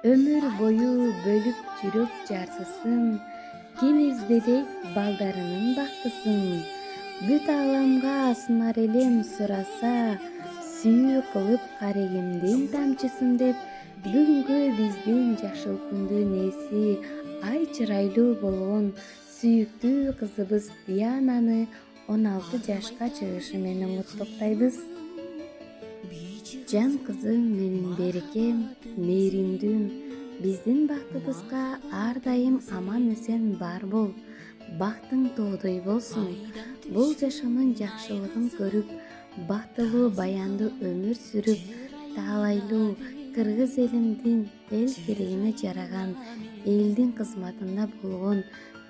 Ömür boyu bölüp жүрөк жартысын, ким издебейт балдарынын бактысын. Бүт аламга сынар элем сураса, сүйүү кылып карегимдин тамчысын деп, бүгүнкү биздин жашыл күндүн ээси, ай чырайлуу болгон сүйүктүү кызыбыз Диананы 16 жашка чыгышы менен куттуктайбыз. Жан кызым менин берекем, мээримдүүм, биздин бактыбызга ар дайым аман эсен бар бол, бактың тоодой болсун. Бул жашоонун жакшылыгын көрүп, бактылуу баяндуу өмүр сүрүп, таалайлуу кыргыз элимдин эл керегине жараган, элдин кызматында болгон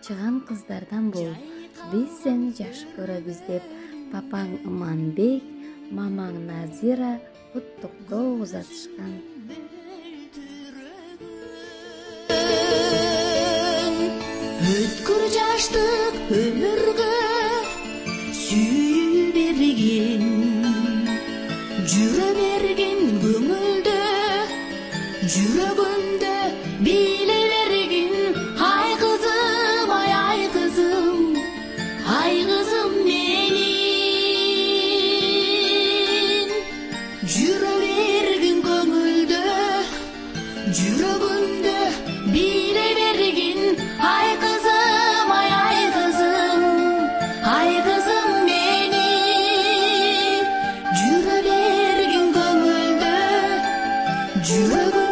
чыган кыздардан бол. Биз сени жакшы көрөбүз деп папаң Иманбек, мамаң Назира куттуктоо узатышкан. Өткөр жаштык өмүргө сүйүү берген, жүрө берген көңүлдө, жүрөгүндө биле берген. Ай кызым, ай кызым, ай кызым менин. Жүрө берген көңүлдө, жүрөгүндө биле берген. Ай kızım, ay kızım, ay kızım benim. Жүрө берген көңүлдө, жүрөгүндө